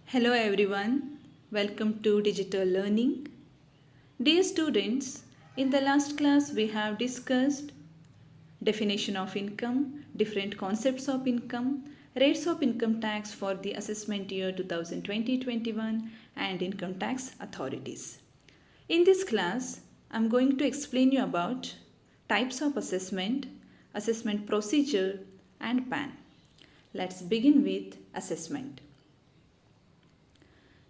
Hello everyone, welcome to Digital Learning. Dear students, in the last class we have discussed definition of income, different concepts of income, rates of income tax for the assessment year 2020-21 and income tax authorities. In this class, I am going to explain you about types of assessment, assessment procedure and PAN. Let's begin with assessment.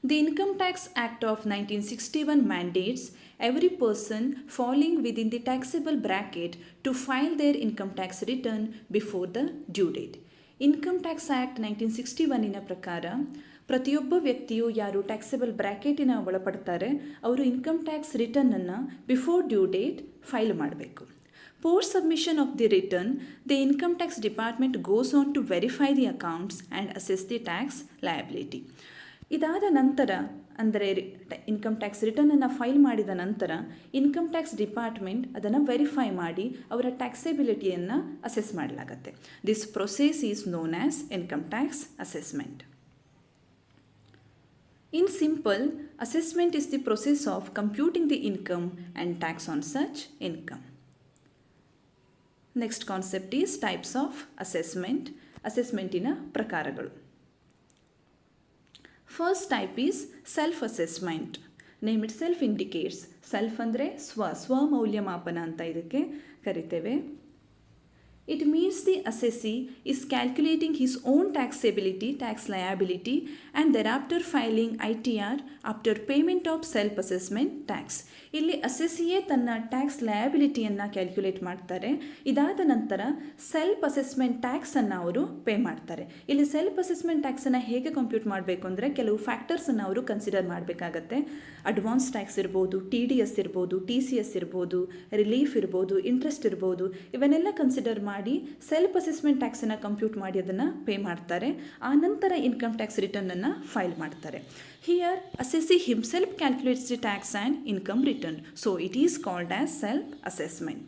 The Income Tax Act of 1961 mandates every person falling within the taxable bracket to file their income tax return before the due date. Income tax act 1961 ಪ್ರಕಾರ ಪ್ರತಿಯೊಬ್ಬ ವ್ಯಕ್ತಿಯು ಯಾರು taxable ಬ್ರ್ಯಾಕೆಟಿನ ಒಳಪಡ್ತಾರೆ ಅವರು ಇನ್ಕಮ್ tax ರಿಟರ್ನನ್ನು before due date file ಮಾಡಬೇಕು. Post submission of the return, the Income Tax Department goes on to verify the accounts and assess the tax liability. ಇದಾದ ನಂತರ ಅಂದರೆ ಇನ್ಕಮ್ ಟ್ಯಾಕ್ಸ್ ರಿಟರ್ನನ್ನು ಫೈಲ್ ಮಾಡಿದ ನಂತರ ಇನ್ಕಮ್ ಟ್ಯಾಕ್ಸ್ ಡಿಪಾರ್ಟ್ಮೆಂಟ್ ಅದನ್ನು verify ಮಾಡಿ ಅವರ ಟ್ಯಾಕ್ಸೆಬಿಲಿಟಿಯನ್ನು ಅಸೆಸ್ ಮಾಡಲಾಗುತ್ತೆ. This process is known as income tax assessment. In simple, assessment is the process of computing the income and tax on such income. Next concept is types of assessment. Assessmentina ಪ್ರಕಾರಗಳು. First type is self-assessment. Name itself indicates. Self ಅಂದರೆ ಸ್ವಮೌಲ್ಯಮಾಪನ ಅಂತ ಇದಕ್ಕೆ ಕರಿತೇವೆ. It means the assessee is calculating his own taxability, tax liability and thereafter filing ITR after payment of self-assessment tax. ಇಲ್ಲಿ ಅಸೆಸಿಯೇ ತನ್ನ tax ಲಯಬಿಲಿಟಿಯನ್ನು calculate ಮಾಡ್ತಾರೆ. ಇದಾದ ನಂತರ ಸೆಲ್ಫ್ ಅಸೆಸ್ಮೆಂಟ್ ಟ್ಯಾಕ್ಸನ್ನು ಅವರು ಪೇ ಮಾಡ್ತಾರೆ. ಇಲ್ಲಿ ಸೆಲ್ಫ್ ಅಸೆಸ್ಮೆಂಟ್ ಟ್ಯಾಕ್ಸನ್ನು ಹೇಗೆ ಕಂಪ್ಯೂಟ್ ಮಾಡಬೇಕು ಅಂದರೆ ಕೆಲವು ಫ್ಯಾಕ್ಟರ್ಸನ್ನು ಅವರು ಕನ್ಸಿಡರ್ ಮಾಡಬೇಕಾಗತ್ತೆ. ಅಡ್ವಾನ್ಸ್ ಟ್ಯಾಕ್ಸ್ ಇರ್ಬೋದು, TDS ಇರ್ಬೋದು, TCS ಇರ್ಬೋದು, ರಿಲೀಫ್ ಇರ್ಬೋದು, ಇಂಟ್ರೆಸ್ಟ್ ಇರ್ಬೋದು, ಇವನ್ನೆಲ್ಲ ಕನ್ಸಿಡರ್ ಮಾಡಿ ಸೆಲ್ಫ್ ಅಸೆಸ್ಮೆಂಟ್ ಟ್ಯಾಕ್ಸನ್ನು ಕಂಪ್ಯೂಟ್ ಮಾಡಿ ಅದನ್ನು ಪೇ ಮಾಡ್ತಾರೆ. ಆ ನಂತರ ಇನ್ಕಮ್ ಟ್ಯಾಕ್ಸ್ ರಿಟರ್ನನ್ನು ಫೈಲ್ ಮಾಡ್ತಾರೆ. Here, assessee himself calculates the tax and income return. So, it is called as self-assessment.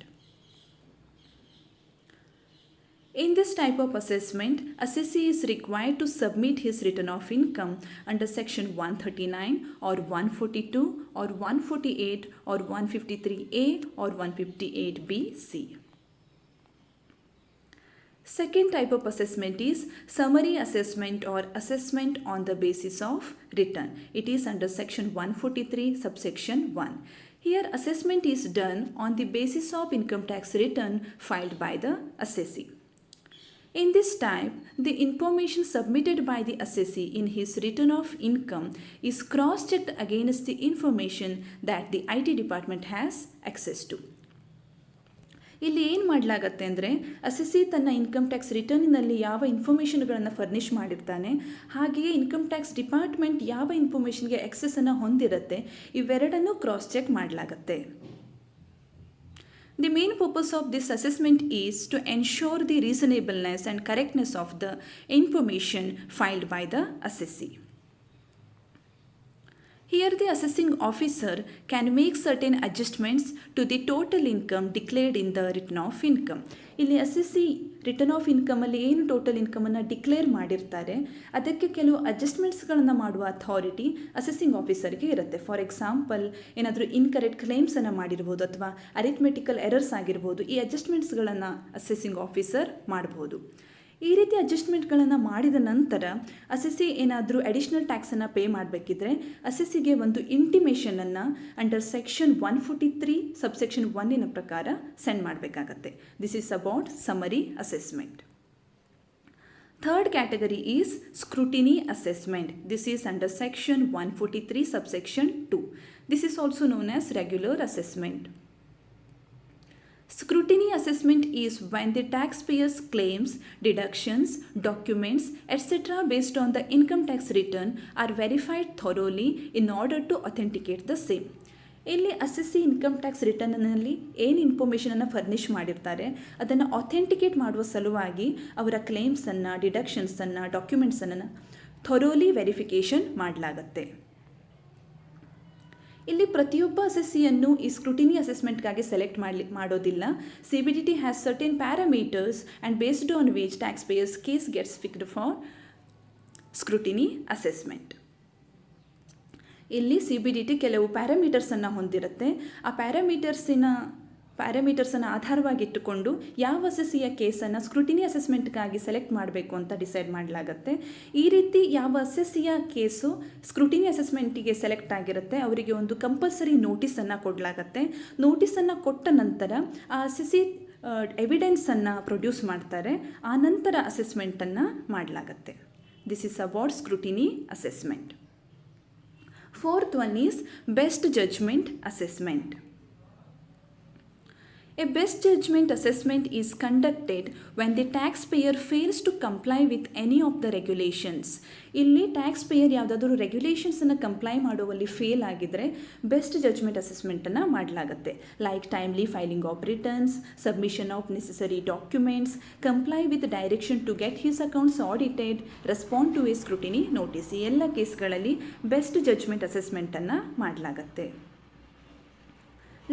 In this type of assessment, assessee is required to submit his return of income under section 139 or 142 or 148 or 153A or 158BC. Second type of assessment is summary assessment or assessment on the basis of return. It is under section 143 subsection 1. Here assessment is done on the basis of income tax return filed by the assessee. In this type, the information submitted by the assessee in his return of income is cross-checked against the information that the IT department has access to. ಇಲ್ಲಿ ಏನು ಮಾಡಲಾಗತ್ತೆ ಅಂದರೆ assessee ತನ್ನ income tax ರಿಟರ್ನಿನಲ್ಲಿ ಯಾವ ಇನ್ಫಾರ್ಮೇಷನ್ಗಳನ್ನು ಫರ್ನಿಷ್ ಮಾಡಿರ್ತಾನೆ, ಹಾಗೆಯೇ income tax department ಯಾವ ಇನ್ಫಾರ್ಮೇಷನ್ಗೆ ಆಕ್ಸೆಸನ್ನು ಹೊಂದಿರುತ್ತೆ, ಇವೆರಡನ್ನೂ ಕ್ರಾಸ್ ಚೆಕ್ ಮಾಡಲಾಗತ್ತೆ. The main purpose of this assessment is to ensure the reasonableness and correctness of the information filed by the assessee. Here the assessing officer can make certain adjustments to the total income declared in the return of income. ಇಲ್ಲಿ assessee return of ಇನ್ಕಮಲ್ಲಿ ಏನು total ಇನ್ಕಮನ್ನು declare ಮಾಡಿರ್ತಾರೆ ಅದಕ್ಕೆ ಕೆಲವು ಅಡ್ಜಸ್ಟ್ಮೆಂಟ್ಸ್ಗಳನ್ನು ಮಾಡುವ authority accessing ಆಫೀಸರ್ಗೆ ಇರುತ್ತೆ. For example ಏನಾದರೂ incorrect ಕ್ಲೇಮ್ಸನ್ನು ಮಾಡಿರ್ಬೋದು ಅಥವಾ ಅರಿಥ್ಮೆಟಿಕಲ್ ಎರರ್ಸ್ ಆಗಿರ್ಬೋದು. ಈ ಅಡ್ಜಸ್ಟ್ಮೆಂಟ್ಸ್ಗಳನ್ನು ಅಸೆಸಿಂಗ್ ಆಫೀಸರ್ ಮಾಡ್ಬೋದು. ಈ ರೀತಿ ಅಡ್ಜಸ್ಟ್ಮೆಂಟ್ಗಳನ್ನು ಮಾಡಿದ ನಂತರ ಅಸೆಸಿ ಏನಾದರೂ ಅಡಿಷ್ನಲ್ ಟ್ಯಾಕ್ಸನ್ನು ಪೇ ಮಾಡಬೇಕಿದ್ರೆ ಅಸೆಸಿಗೆ ಒಂದು ಇಂಟಿಮೇಷನನ್ನು ಅಂಡರ್ ಸೆಕ್ಷನ್ 143 ಸಬ್ಸೆಕ್ಷನ್ 1 ಪ್ರಕಾರ ಸೆಂಡ್ ಮಾಡಬೇಕಾಗತ್ತೆ. This is about summary assessment. Third category is scrutiny assessment. This is under section 143 subsection 2. This is also known as regular assessment. Scrutiny assessment is when the taxpayer's claims, deductions, documents, etc. based on the income tax return are verified thoroughly in order to authenticate the same. ಇಲ್ಲಿ assessee income tax ರಿಟರ್ನಲ್ಲಿ ಏನು ಇನ್ಫಾರ್ಮೇಷನನ್ನು ಫರ್ನಿಷ್ ಮಾಡಿರ್ತಾರೆ ಅದನ್ನು authenticate ಮಾಡುವ ಸಲುವಾಗಿ ಅವರ ಕ್ಲೇಮ್ಸನ್ನು, ಡಿಡಕ್ಷನ್ಸನ್ನು, ಡಾಕ್ಯುಮೆಂಟ್ಸನ್ನು ಥೊರೋಲಿ verification ಮಾಡಲಾಗತ್ತೆ. ಇಲ್ಲಿ ಪ್ರತಿಯೊಬ್ಬ ಅಸೆಸಿಯನ್ನು ಈ ಸ್ಕ್ರೂಟಿನಿ ಅಸೆಸ್ಮೆಂಟ್ಗಾಗಿ ಸೆಲೆಕ್ಟ್ ಮಾಡೋದಿಲ್ಲ. CBDT has certain parameters and based on which tax payers case gets fixed for scrutiny assessment. ಇಲ್ಲಿ CBDT ಕೆಲವು ಪ್ಯಾರಾಮೀಟರ್ಸನ್ನು ಹೊಂದಿರುತ್ತೆ. ಆ ಪ್ಯಾರಾಮೀಟರ್ಸನ್ನು ಆಧಾರವಾಗಿಟ್ಟುಕೊಂಡು ಯಾವ ಅಸೆಸಿಯ ಕೇಸನ್ನು ಸ್ಕ್ರೂಟಿನಿ ಅಸೆಸ್ಮೆಂಟ್ಗಾಗಿ ಸೆಲೆಕ್ಟ್ ಮಾಡಬೇಕು ಅಂತ ಡಿಸೈಡ್ ಮಾಡಲಾಗುತ್ತೆ. ಈ ರೀತಿ ಯಾವ ಅಸೆಸಿಯ ಕೇಸು ಸ್ಕ್ರೂಟಿನಿ ಅಸೆಸ್ಮೆಂಟಿಗೆ ಸೆಲೆಕ್ಟ್ ಆಗಿರುತ್ತೆ ಅವರಿಗೆ ಒಂದು ಕಂಪಲ್ಸರಿ ನೋಟಿಸನ್ನು ಕೊಡಲಾಗತ್ತೆ. ನೋಟಿಸನ್ನು ಕೊಟ್ಟ ನಂತರ ಆ ಅಸೆಸಿ ಎವಿಡೆನ್ಸನ್ನು ಪ್ರೊಡ್ಯೂಸ್ ಮಾಡ್ತಾರೆ. ಆ ನಂತರ ಅಸೆಸ್ಮೆಂಟನ್ನು ಮಾಡಲಾಗತ್ತೆ. This is about scrutiny assessment. Fourth one is best judgment assessment. A best judgment assessment is conducted when the taxpayer fails to comply with any of the regulations. ಇಲ್ಲಿ tax payer ಯಾವುದಾದ್ರೂ ರೆಗ್ಯುಲೇಷನ್ಸನ್ನು comply ಮಾಡುವಲ್ಲಿ fail ಆಗಿದ್ದರೆ best judgment ಅಸೆಸ್ಮೆಂಟನ್ನು ಮಾಡಲಾಗುತ್ತೆ. Like timely filing of returns, submission of necessary documents, comply with direction to get his accounts audited, respond to a scrutiny notice. ಈ ಎಲ್ಲ ಕೇಸ್ಗಳಲ್ಲಿ best judgment ಅಸೆಸ್ಮೆಂಟನ್ನು ಮಾಡಲಾಗುತ್ತೆ.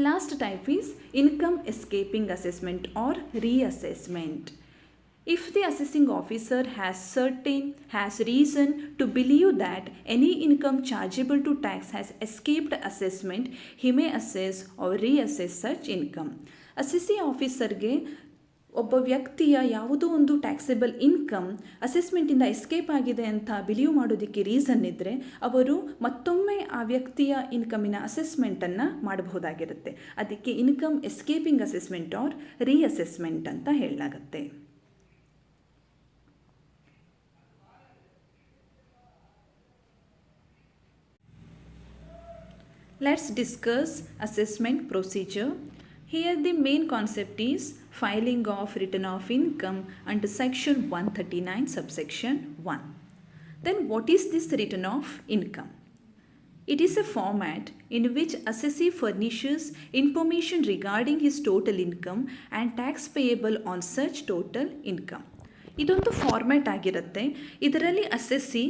Last type is income escaping assessment or reassessment. If the assessing officer has reason to believe that any income chargeable to tax has escaped assessment, he may assess or reassess such income. Assessing officerಗೆ ಒಬ್ಬ ವ್ಯಕ್ತಿಯ ಯಾವುದೋ ಒಂದು taxable income ಅಸೆಸ್ಮೆಂಟಿಂದ escape ಆಗಿದೆ ಅಂತ believe ಮಾಡೋದಕ್ಕೆ reason ಇದ್ದರೆ ಅವರು ಮತ್ತೊಮ್ಮೆ ಆ ವ್ಯಕ್ತಿಯ ಇನ್ಕಮಿನ ಅಸೆಸ್ಮೆಂಟನ್ನು ಮಾಡಬಹುದಾಗಿರುತ್ತೆ. ಅದಕ್ಕೆ ಇನ್ಕಮ್ ಎಸ್ಕೇಪಿಂಗ್ ಅಸೆಸ್ಮೆಂಟ್ ಆರ್ ರೀಅಸೆಸ್ಮೆಂಟ್ ಅಂತ ಹೇಳಲಾಗುತ್ತೆ. Let's discuss assessment procedure. Here the main concept is filing of return of income under section 139 subsection 1. Then what is this return of income? It is a format in which assessee furnishes information regarding his total income and tax payable on such total income. ಇದೊಂದು format ಆಗಿರುತ್ತೆ. ಇದರಲ್ಲಿ assessee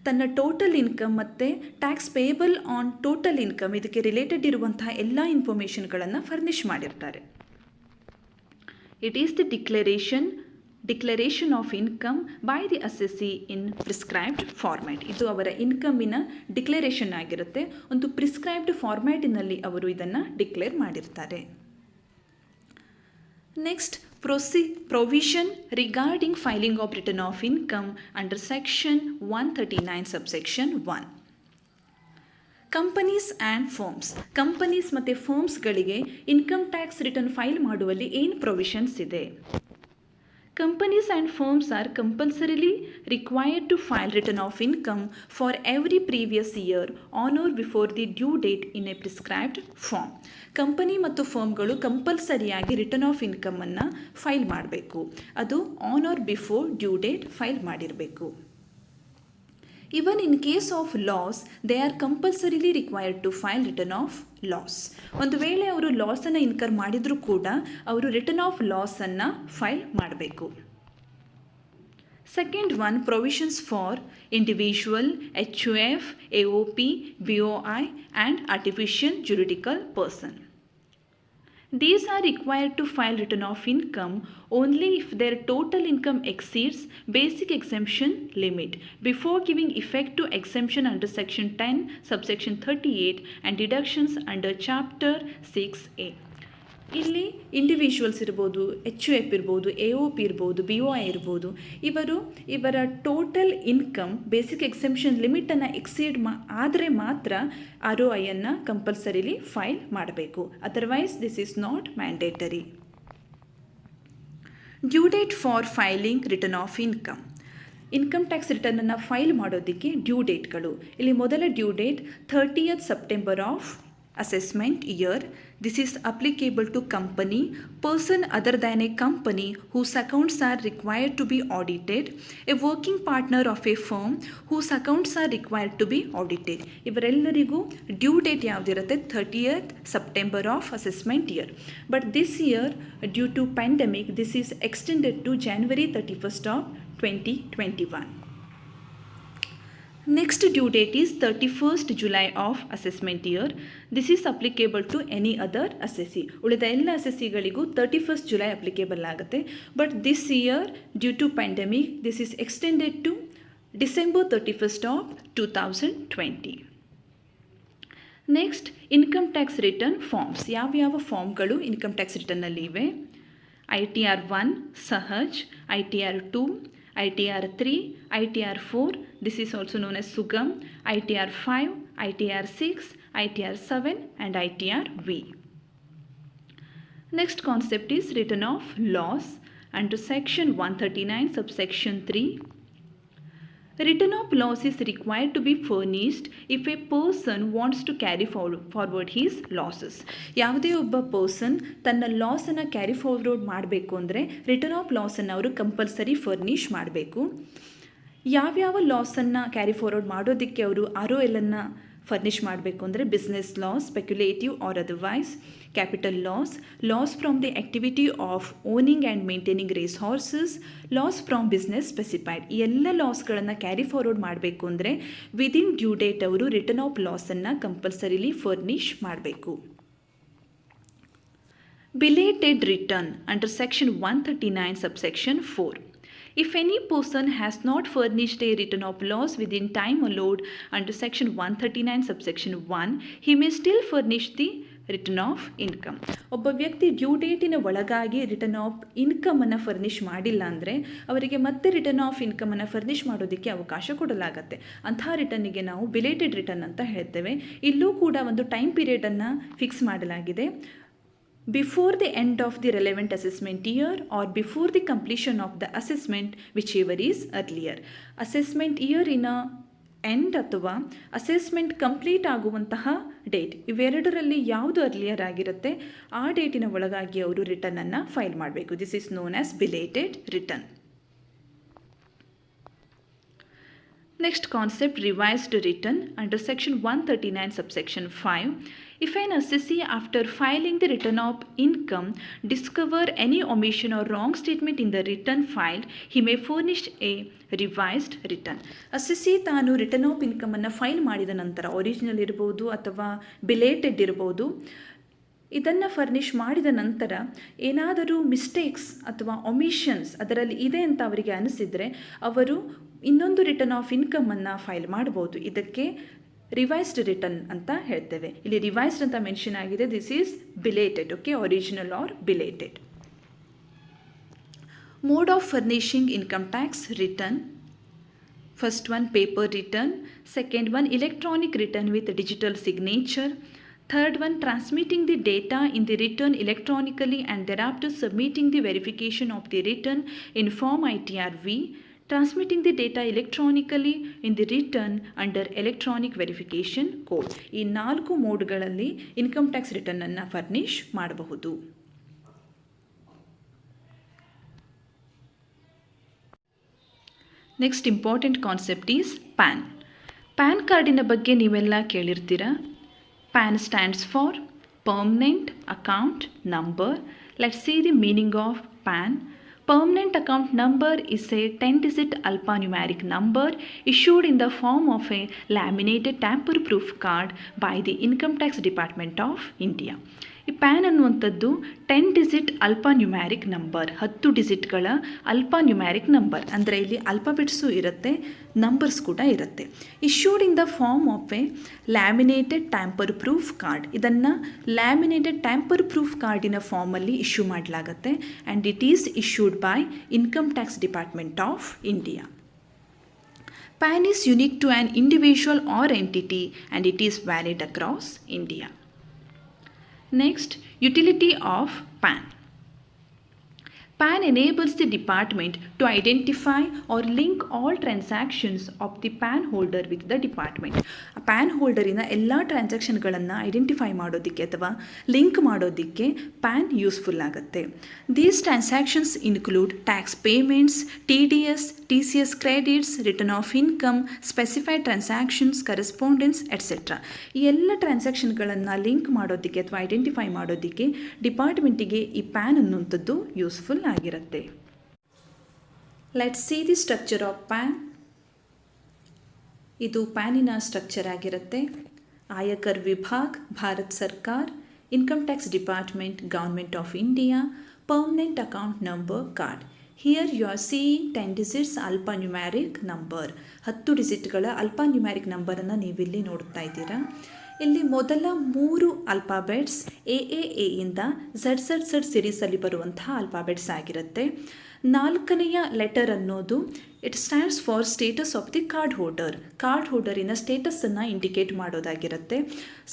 ತನ್ನ total income ಮತ್ತು tax payable on total income ಇದಕ್ಕೆ related ಇರುವಂತಹ ಎಲ್ಲ ಇನ್ಫಾರ್ಮೇಷನ್ಗಳನ್ನು ಫರ್ನಿಷ್ ಮಾಡಿರ್ತಾರೆ. It is the declaration of income by the assessee in prescribed format. ಇದು ಅವರ ಇನ್ಕಮಿನ ಡಿಕ್ಲರೇಷನ್ ಆಗಿರುತ್ತೆ. ಒಂದು ಪ್ರಿಸ್ಕ್ರೈಬ್ಡ್ ಫಾರ್ಮ್ಯಾಟಿನಲ್ಲಿ ಅವರು ಇದನ್ನು ಡಿಕ್ಲೇರ್ ಮಾಡಿರ್ತಾರೆ. Next provision regarding filing of return of income under section 139 subsection 1. Companies and firms. Companies ಮತ್ತು ಫರ್ಮ್ಸ್ಗಳಿಗೆ ಇನ್ಕಮ್ ಟ್ಯಾಕ್ಸ್ ರಿಟರ್ನ್ ಫೈಲ್ ಮಾಡುವಲ್ಲಿ ಏನು ಪ್ರೊವಿಷನ್ಸ್ ಇದೆ? Companies and firms are compulsorily required to file return of income for every previous year on or before the due date in a prescribed form. Company ಮತ್ತು ಫರ್ಮ್ಗಳು ಕಂಪಲ್ಸರಿಯಾಗಿ return of ಇನ್ಕಮನ್ನು file ಮಾಡಬೇಕು. ಅದು on or before due date file ಮಾಡಿರಬೇಕು. Even in case of loss, they are compulsorily required to file return of loss. ಒಂದು ವೇಳೆ ಅವರು ಲಾಸನ್ನು ಇನ್ಕರ್ ಮಾಡಿದರೂ ಕೂಡ ಅವರು ರಿಟರ್ನ್ ಆಫ್ ಲಾಸನ್ನು ಫೈಲ್ ಮಾಡಬೇಕು. Second one, provisions for individual, HUF, AOP, BOI and artificial juridical person. These are required to file return of income only if their total income exceeds basic exemption limit before giving effect to exemption under section 10 subsection 38 and deductions under chapter 6A. ಇಲ್ಲಿ individuals ಇರ್ಬೋದು, HUF ಇರ್ಬೋದು, AOP ಇರ್ಬೋದು, BOI ಇರ್ಬೋದು, ಇವರ total income basic exemption ಲಿಮಿಟನ್ನು exceed ಆದರೆ ಮಾತ್ರ ROIಯನ್ನು ಕಂಪಲ್ಸರಿಲಿ ಫೈಲ್ ಮಾಡಬೇಕು. Otherwise this is not mandatory. Due date for filing return of income. Income tax ರಿಟರ್ನನ್ನು ಫೈಲ್ ಮಾಡೋದಕ್ಕೆ ಡ್ಯೂ ಡೇಟ್ಗಳು. ಇಲ್ಲಿ ಮೊದಲ due date 30th September of assessment year. This is applicable to company, person other than a company whose accounts are required to be audited, a working partner of a firm whose accounts are required to be audited. ಇವರೆಲ್ಲರಿಗೂ due date ಯಾವುದಿರುತ್ತೆ 30th September of assessment year. But this year due to pandemic this is extended to January 31st of 2021. Next due date is 31st July of assessment year. This is applicable to any other assessee. ಉಳಿದ ಎಲ್ಲ ಅಸೆಸಿಗಳಿಗೂ 31st July applicable ಆಗುತ್ತೆ. But this year due to pandemic this is extended to December 31st of 2020. Next income tax return forms. ಯಾವ್ಯಾವ ಫಾರ್ಮ್ಗಳು income tax ರಿಟರ್ನಲ್ಲಿ ಇವೆ? ITR 1 Sahaj, ITR 2, ITR 3, ITR 4, this is also known as Sugam, ITR 5, ITR 6, ITR 7 and ITR V. Next concept is return of loss under section 139 subsection 3. Return of loss is required to be furnished if a person wants to carry forward his losses. ಯಾವುದೇ ಒಬ್ಬ person ತನ್ನ ಲಾಸನ್ನು carry forward ಮಾಡಬೇಕು ಅಂದರೆ return of ಲಾಸನ್ನು ಅವರು compulsory ಫರ್ನಿಷ್ ಮಾಡಬೇಕು. ಯಾವ್ಯಾವ ಲಾಸನ್ನು carry forward ಮಾಡೋದಕ್ಕೆ ಅವರು ROL ಅನ್ನು ಫರ್ನಿಷ್ ಮಾಡಬೇಕು ಅಂದರೆ business loss, speculative or otherwise, capital loss, loss from the activity of owning and maintaining race horses, loss from business specified. ಈ ಎಲ್ಲ ಲಾಸ್ಗಳನ್ನು ಕ್ಯಾರಿ ಫಾರ್ವರ್ಡ್ ಮಾಡಬೇಕು ಅಂದರೆ ವಿದಿನ್ ಡ್ಯೂ ಡೇಟ್ ಅವರು ರಿಟರ್ನ್ ಆಫ್ ಲಾಸನ್ನು ಕಂಪಲ್ಸರಿಲಿ ಫರ್ನಿಷ್ ಮಾಡಬೇಕು. Belated return under section 139 subsection 4. If any person has not furnished a return of loss within time allowed under section 139 subsection 1, he may still furnish the return of income. ಒಬ್ಬ ವ್ಯಕ್ತಿ due ಡೇಟಿನ ಒಳಗಾಗಿ return of ಇನ್ಕಮನ್ನು ಫರ್ನಿಷ್ ಮಾಡಿಲ್ಲ ಅಂದರೆ ಅವರಿಗೆ ಮತ್ತೆ return of ಇನ್ಕಮನ್ನು ಫರ್ನಿಷ್ ಮಾಡೋದಕ್ಕೆ ಅವಕಾಶ ಕೊಡಲಾಗತ್ತೆ. ಅಂತಹ ರಿಟರ್ನಿಗೆ ನಾವು ಬಿಲೇಟೆಡ್ ರಿಟರ್ನ್ ಅಂತ ಹೇಳ್ತೇವೆ. ಇಲ್ಲೂ ಕೂಡ ಒಂದು ಟೈಮ್ ಪೀರಿಯಡನ್ನು ಫಿಕ್ಸ್ ಮಾಡಲಾಗಿದೆ. Before the end of the relevant assessment year or before the completion of the assessment, whichever is earlier. Assessment ಇಯರಿನ ಎಂಡ್ ಅಥವಾ ಅಸೆಸ್ಮೆಂಟ್ ಕಂಪ್ಲೀಟ್ ಆಗುವಂತಹ ಡೇಟ್, ಇವೆರಡರಲ್ಲಿ ಯಾವುದು ಅರ್ಲಿಯರ್ ಆಗಿರುತ್ತೆ ಆ ಡೇಟಿನ ಒಳಗಾಗಿ ಅವರು ರಿಟರ್ನನ್ನು ಫೈಲ್ ಮಾಡಬೇಕು. This is known as belated return. Next concept, revised return under section 139 subsection 5. If an assessee after filing the return of income discover any omission or wrong statement in the return filed, he may furnish a revised return. Assessee ತಾನು return of ಇನ್ಕಮನ್ನು file ಮಾಡಿದ ನಂತರ original ಇರ್ಬೋದು ಅಥವಾ belated ಇರ್ಬೋದು, ಇದನ್ನು ಫರ್ನಿಷ್ ಮಾಡಿದ ನಂತರ ಏನಾದರೂ ಮಿಸ್ಟೇಕ್ಸ್ ಅಥವಾ ಒಮಿಷನ್ಸ್ ಅದರಲ್ಲಿ ಇದೆ ಅಂತ ಅವರಿಗೆ ಅನಿಸಿದರೆ ಅವರು ಇನ್ನೊಂದು ರಿಟರ್ನ್ ಆಫ್ ಇನ್ಕಮನ್ನು ಫೈಲ್ ಮಾಡ್ಬೋದು. ಇದಕ್ಕೆ ರಿವೈಸ್ಡ್ ರಿಟರ್ನ್ ಅಂತ ಹೇಳ್ತೇವೆ. ಇಲ್ಲಿ ರಿವೈಸ್ಡ್ ಅಂತ ಮೆನ್ಷನ್ ಆಗಿದೆ. This is belated. Okay, original or belated. Mode of furnishing income tax return. First one paper return, second one electronic return with digital signature, third one transmitting the data in the return electronically and thereafter submitting the verification of the return in form ITR-V, transmitting the data electronically in the return under electronic verification code. ಈ 4 ಮೋಡ್ಗಳಲ್ಲಿ income tax ರಿಟರ್ನನ್ನು ಫರ್ನಿಷ್ ಮಾಡಬಹುದು. Next important concept is PAN. PAN ಕಾರ್ಡಿನ ಬಗ್ಗೆ ನೀವೆಲ್ಲ ಕೇಳಿರ್ತೀರ. PAN stands for Permanent Account Number. Let's see the meaning of PAN. Permanent Account Number is a 10-digit alphanumeric number issued in the form of a laminated tamper-proof card by the Income Tax Department of India. ಈ PAN ಅನ್ನುವಂಥದ್ದು 10 digit alphanumeric number, 10 ಡಿಜಿಟ್ಗಳ alphanumeric number. ಅಂದರೆ ಇಲ್ಲಿ alphabets ಇರುತ್ತೆ, numbers ಕೂಡ ಇರುತ್ತೆ. Issued in the form of a laminated tamper proof card. ಇದನ್ನು laminated tamper proof ಕಾರ್ಡಿನ ಫಾರ್ಮಲ್ಲಿ ಇಶ್ಯೂ ಮಾಡಲಾಗುತ್ತೆ. And it is issued by income tax department of India. PAN is unique to an individual or entity and it is valid across India. Next, utility of PAN. PAN enables the department to identify or link all transactions of the PAN holder with the department. PAN ಹೋಲ್ಡರಿನ ಎಲ್ಲ ಟ್ರಾನ್ಸಾಕ್ಷನ್ಗಳನ್ನು identify ಮಾಡೋದಕ್ಕೆ ಅಥವಾ link ಮಾಡೋದಕ್ಕೆ PAN useful ಆಗುತ್ತೆ. These transactions include tax payments, TDS, TCS credits, return of income, specified transactions, correspondence et cetera. ಈ ಎಲ್ಲ ಟ್ರಾನ್ಸಾಕ್ಷನ್ಗಳನ್ನು link ಮಾಡೋದಕ್ಕೆ ಅಥವಾ identify ಮಾಡೋದಕ್ಕೆ ಡಿಪಾರ್ಟ್ಮೆಂಟಿಗೆ ಈ PAN ಅನ್ನುವಂಥದ್ದು ಯೂಸ್ಫುಲ್ ಆಗಿರುತ್ತೆ. Let's see the structure of PAN. ಇದು ಪ್ಯಾನಿನ ಸ್ಟ್ರಕ್ಚರ್ ಆಗಿರುತ್ತೆ. Aayakar Vibhag, Bharat Sarkar, income tax department, government of India, permanent account number card. Here you are seeing 10 digits alphanumeric number. 10 ಡಿಜಿಟ್ಗಳ ಅಲ್ಫಾನ್ಯೂಮ್ಯಾರಿಕ್ ನಂಬರನ್ನು ನೀವಿಲ್ಲಿ ನೋಡ್ತಾ ಇದ್ದೀರಾ. ಇಲ್ಲಿ ಮೊದಲ 3 ಅಲ್ಫಾಬೆಟ್ಸ್ ಎಯಿಂದ ಝಡ್ ಸಿರೀಸಲ್ಲಿ ಬರುವಂತಹ ಅಲ್ಫಾಬೆಟ್ಸ್ ಆಗಿರುತ್ತೆ. 4ನೆಯ ಲೆಟರ್ ಅನ್ನೋದು it stands for status of the card ಹೋಲ್ಡರಿನ ಸ್ಟೇಟಸನ್ನು ಇಂಡಿಕೇಟ್ ಮಾಡೋದಾಗಿರುತ್ತೆ.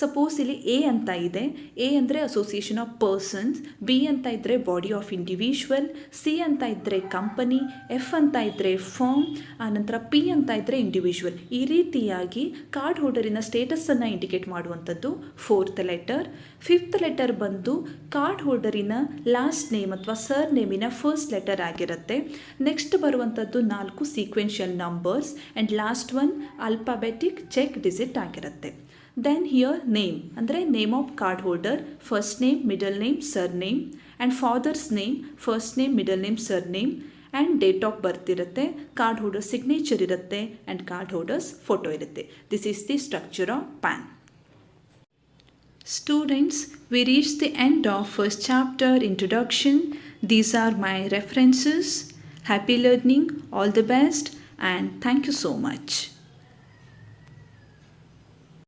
ಸಪೋಸ್ ಇಲ್ಲಿ ಎ ಅಂತ ಇದೆ. ಎ ಅಂದರೆ ಅಸೋಸಿಯೇಷನ್ ಆಫ್ ಪರ್ಸನ್ಸ್, ಬಿ ಅಂತ ಇದ್ದರೆ ಬಾಡಿ ಆಫ್ ಇಂಡಿವಿಜುವಲ್, ಸಿ ಅಂತ ಇದ್ದರೆ ಕಂಪನಿ, ಎಫ್ ಅಂತ ಇದ್ದರೆ ಫರ್ಮ್, ಆನಂತರ ಪಿ ಅಂತ ಇದ್ದರೆ ಇಂಡಿವಿಜುವಲ್. ಈ ರೀತಿಯಾಗಿ ಕಾರ್ಡ್ ಹೋಲ್ಡರಿನ ಸ್ಟೇಟಸನ್ನು ಇಂಡಿಕೇಟ್ ಮಾಡುವಂಥದ್ದು 4th ಲೆಟರ್. 5th ಲೆಟರ್ ಬಂದು ಕಾರ್ಡ್ ಹೋಲ್ಡರಿನ ಲಾಸ್ಟ್ ನೇಮ್ ಅಥವಾ ಸರ್ ನೇಮಿನ ಫಸ್ಟ್ ಲೆಟರ್ ಆಗಿರುತ್ತೆ. ನೆಕ್ಸ್ಟ್ ಬರುವಂಥದ್ದು 4 sequential numbers and last one alphabetic check digit ಆಗಿರುತ್ತೆ. ದೆನ್ ಹಿಯರ್ ನೇಮ್ ಅಂದರೆ name of card holder, first name, middle name, surname, and father's name, first name, middle name, surname, and date of birth ಇರುತ್ತೆ. Card holder signature ಇರುತ್ತೆ and card holder's photo ಇರುತ್ತೆ. This is the structure of PAN. Students, we reached the end of first chapter introduction. These are my references. Happy learning, all the best, and thank you so much.